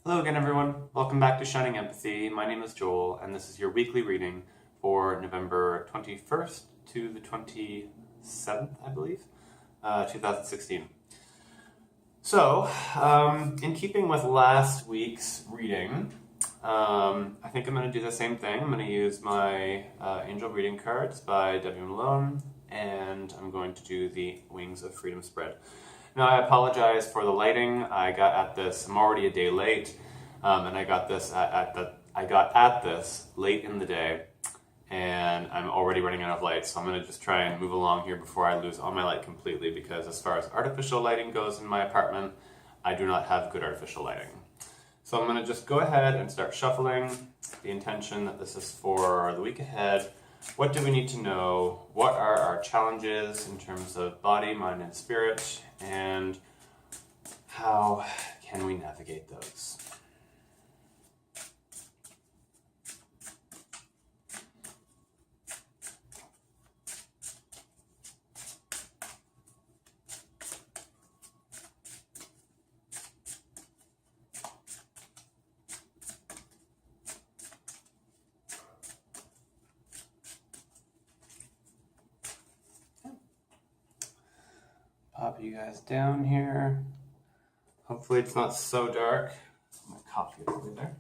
Hello again, everyone. Welcome back to Shining Empathy. My name is Joel, and this is your weekly reading for November 21st to the 27th, I believe, 2016. So, in keeping with last week's reading, I think I'm going to do the same thing. I'm going to use my Angel Reading Cards by W. Malone, and I'm going to do the Wings of Freedom spread. Now, I apologize for the lighting. I got at this, I'm already a day late, and I got this at this late in the day, and I'm already running out of light, so I'm going to just try and move along here before I lose all my light completely, because as far as artificial lighting goes in my apartment, I do not have good artificial lighting. So I'm going to just go ahead and start shuffling. The intention that this is for the week ahead. What do we need to know? What are our challenges in terms of body, mind, and spirit? And how can we navigate those? Pop you guys down here. Hopefully it's not so dark. My coffee over there.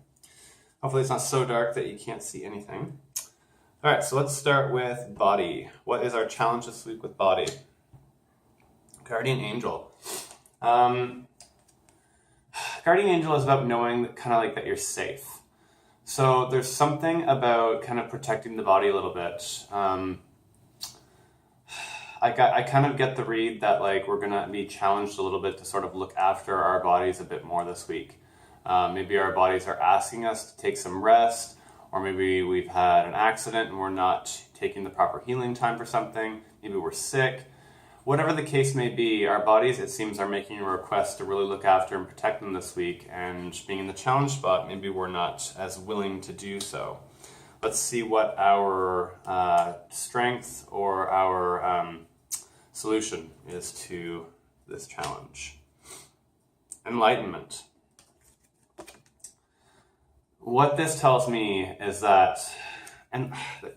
Hopefully it's not so dark that you can't see anything. All right, so let's start with body. What is our challenge this week with body? Guardian Angel. Guardian Angel is about knowing kind of like that you're safe. So there's something about kind of protecting the body a little bit. I kind of get the read that like we're gonna be challenged a little bit to sort of look after our bodies a bit more this week. Maybe our bodies are asking us to take some rest, or maybe we've had an accident and we're not taking the proper healing time for something. Maybe we're sick. Whatever the case may be, our bodies, it seems, are making a request to really look after and protect them this week, and being in the challenge spot, maybe we're not as willing to do so. Let's see what our strength or our solution is to this challenge. Enlightenment. What this tells me is that, and I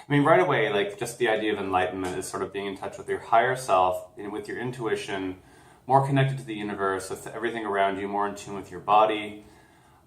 mean, right away, like just the idea of enlightenment is sort of being in touch with your higher self, with your intuition, more connected to the universe, with everything around you, more in tune with your body.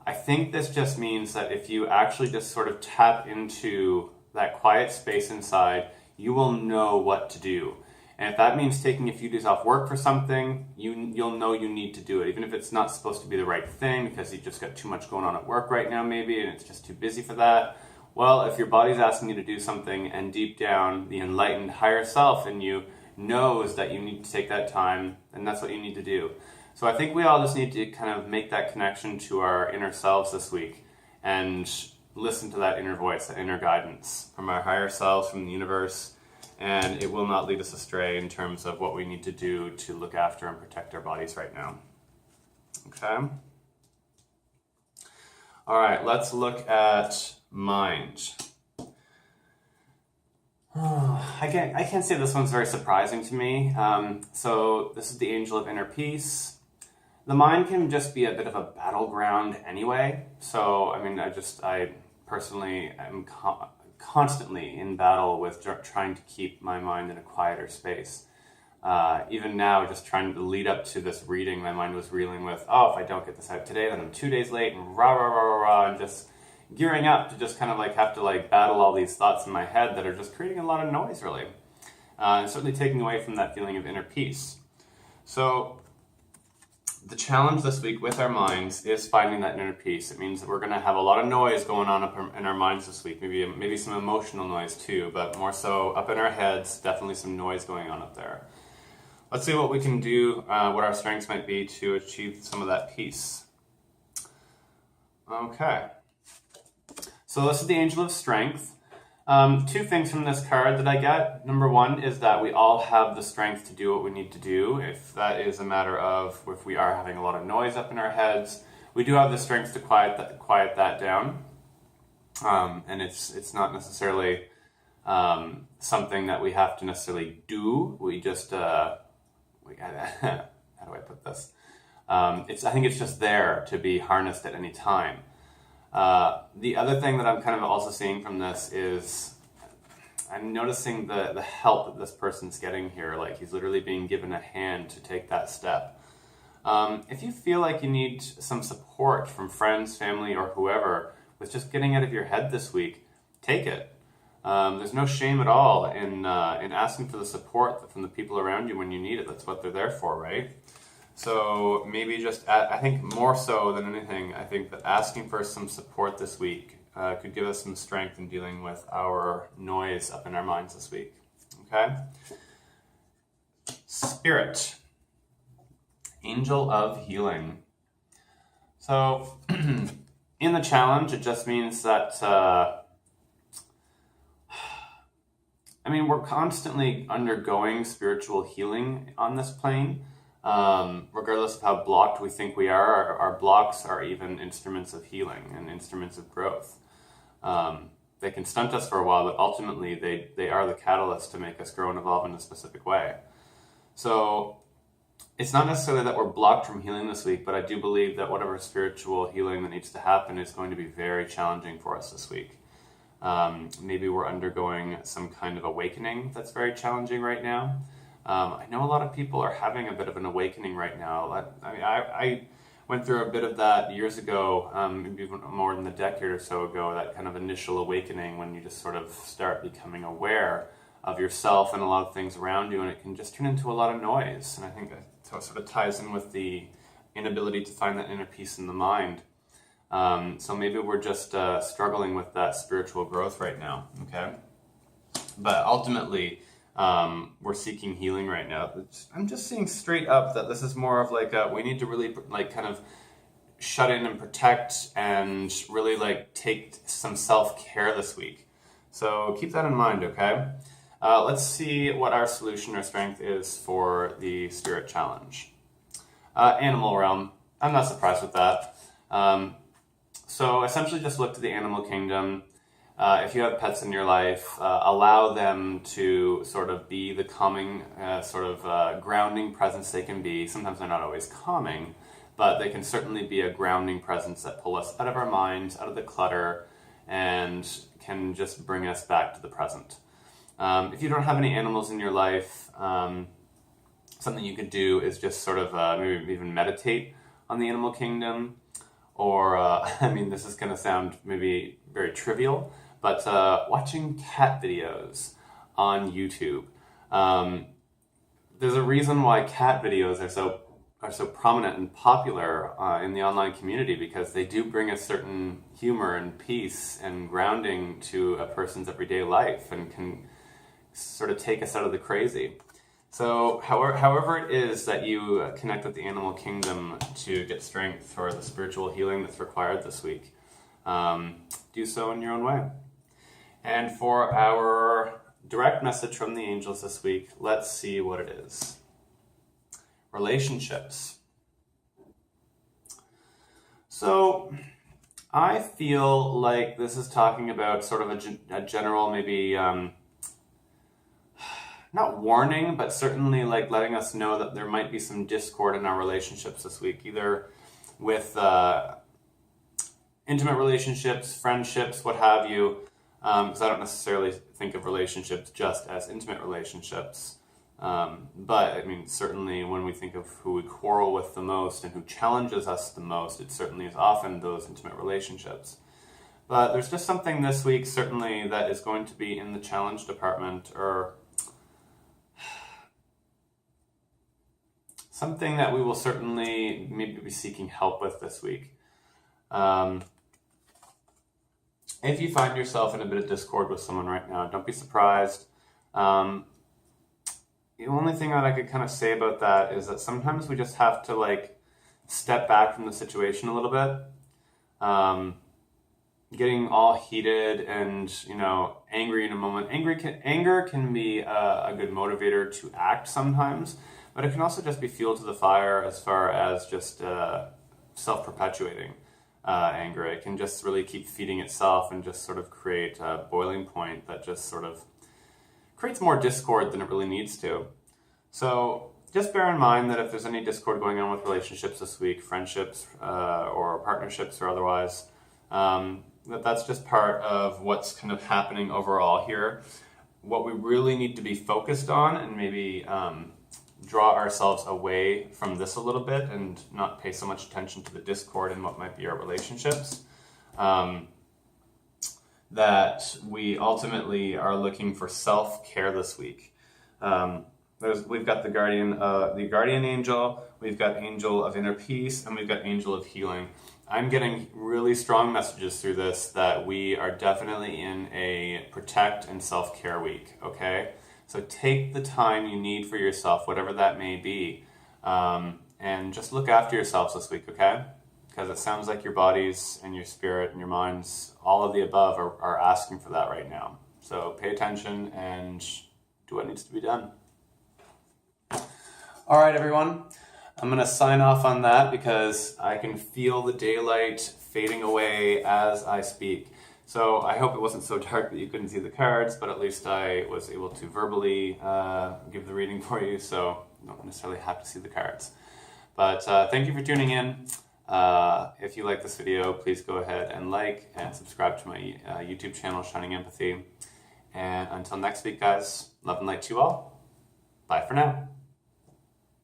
I think this just means that if you actually just sort of tap into that quiet space inside, you will know what to do. And if that means taking a few days off work for something, you'll know you need to do it, even if it's not supposed to be the right thing because you just got too much going on at work right now maybe and it's just too busy for that. Well, if your body's asking you to do something and deep down the enlightened higher self in you knows that you need to take that time, and that's what you need to do. So I think we all just need to kind of make that connection to our inner selves this week and listen to that inner voice, that inner guidance from our higher selves, from the universe, and it will not lead us astray in terms of what we need to do to look after and protect our bodies right now. Okay? All right, let's look at mind. I can't say this one's very surprising to me. So this is the Angel of Inner Peace. The mind can just be a bit of a battleground anyway. So, I mean, I personally am constantly in battle with trying to keep my mind in a quieter space. Even now, just trying to lead up to this reading, my mind was reeling with, oh, if I don't get this out today, then I'm 2 days late, and rah, rah, rah, rah, rah, and just gearing up to just kind of like have to like battle all these thoughts in my head that are just creating a lot of noise, really. And certainly taking away from that feeling of inner peace. So the challenge this week with our minds is finding that inner peace. It means that we're going to have a lot of noise going on up in our minds this week, maybe some emotional noise too, but more so up in our heads, definitely some noise going on up there. Let's see what we can do, what our strengths might be to achieve some of that peace. Okay. So this is the Angel of Strength. Two things from this card that I get. Number one is that we all have the strength to do what we need to do. If that is a matter of if we are having a lot of noise up in our heads, we do have the strength to quiet that down. And it's not necessarily something that we have to necessarily do. We just how do I put this? I think it's just there to be harnessed at any time. The other thing that I'm kind of also seeing from this is I'm noticing the help that this person's getting here. Like he's literally being given a hand to take that step. If you feel like you need some support from friends, family, or whoever with just getting out of your head this week, take it. There's no shame at all in asking for the support from the people around you when you need it. That's what they're there for, right? So maybe just, I think more so than anything, I think that asking for some support this week could give us some strength in dealing with our noise up in our minds this week. Okay? Spirit. Angel of healing. So, in the challenge, it just means that, we're constantly undergoing spiritual healing on this plane. Regardless of how blocked we think we are, our blocks are even instruments of healing and instruments of growth. They can stunt us for a while, but ultimately they are the catalyst to make us grow and evolve in a specific way. So it's not necessarily that we're blocked from healing this week, but I do believe that whatever spiritual healing that needs to happen is going to be very challenging for us this week. Maybe we're undergoing some kind of awakening that's very challenging right now. I know a lot of people are having a bit of an awakening right now. I went through a bit of that years ago, maybe even more than a decade or so ago, that kind of initial awakening when you just sort of start becoming aware of yourself and a lot of things around you, and it can just turn into a lot of noise. And I think that sort of ties in with the inability to find that inner peace in the mind. So maybe we're just struggling with that spiritual growth right now, okay? But ultimately, we're seeking healing right now. I'm just seeing straight up that this is more of like we need to really like kind of shut in and protect and really like take some self-care this week. So keep that in mind, okay? Let's see what our solution or strength is for the spirit challenge. Animal realm. I'm not surprised with that. So essentially just look to the animal kingdom. If you have pets in your life, allow them to sort of be the calming, grounding presence they can be. Sometimes they're not always calming, but they can certainly be a grounding presence that pull us out of our minds, out of the clutter, and can just bring us back to the present. If you don't have any animals in your life, something you could do is just sort of maybe even meditate on the animal kingdom. Or, this is going to sound maybe very trivial, but watching cat videos on YouTube. There's a reason why cat videos are so prominent and popular in the online community, because they do bring a certain humor and peace and grounding to a person's everyday life and can sort of take us out of the crazy. So however it is that you connect with the animal kingdom to get strength for the spiritual healing that's required this week, do so in your own way. And for our direct message from the angels this week, let's see what it is. Relationships. So I feel like this is talking about sort of a general maybe... not warning, but certainly like letting us know that there might be some discord in our relationships this week, either with intimate relationships, friendships, what have you, because I don't necessarily think of relationships just as intimate relationships. But certainly when we think of who we quarrel with the most and who challenges us the most, it certainly is often those intimate relationships. But there's just something this week, certainly, that is going to be in the challenge department, or something that we will certainly maybe be seeking help with this week. If you find yourself in a bit of discord with someone right now, don't be surprised. The only thing that I could kind of say about that is that sometimes we just have to step back from the situation a little bit. Getting all heated and angry in a moment. Anger can be a good motivator to act sometimes, but it can also just be fuel to the fire as far as just self-perpetuating anger. It can just really keep feeding itself and just sort of create a boiling point that just sort of creates more discord than it really needs to. So just bear in mind that if there's any discord going on with relationships this week, friendships or partnerships or otherwise, that's just part of what's kind of happening overall here. What we really need to be focused on and maybe draw ourselves away from this a little bit and not pay so much attention to the discord and what might be our relationships. That we ultimately are looking for self-care this week. We've got the guardian angel, we've got angel of inner peace, and we've got angel of healing. I'm getting really strong messages through this that we are definitely in a protect and self-care week, okay? So take the time you need for yourself, whatever that may be, and just look after yourselves this week, okay? Because it sounds like your bodies and your spirit and your minds, all of the above, are asking for that right now. So pay attention and do what needs to be done. All right, everyone. I'm going to sign off on that because I can feel the daylight fading away as I speak. So I hope it wasn't so dark that you couldn't see the cards, but at least I was able to verbally give the reading for you, so you don't necessarily have to see the cards. But thank you for tuning in. If you like this video, please go ahead and like and subscribe to my YouTube channel, Shining Empathy. And until next week, guys, love and light to you all. Bye for now.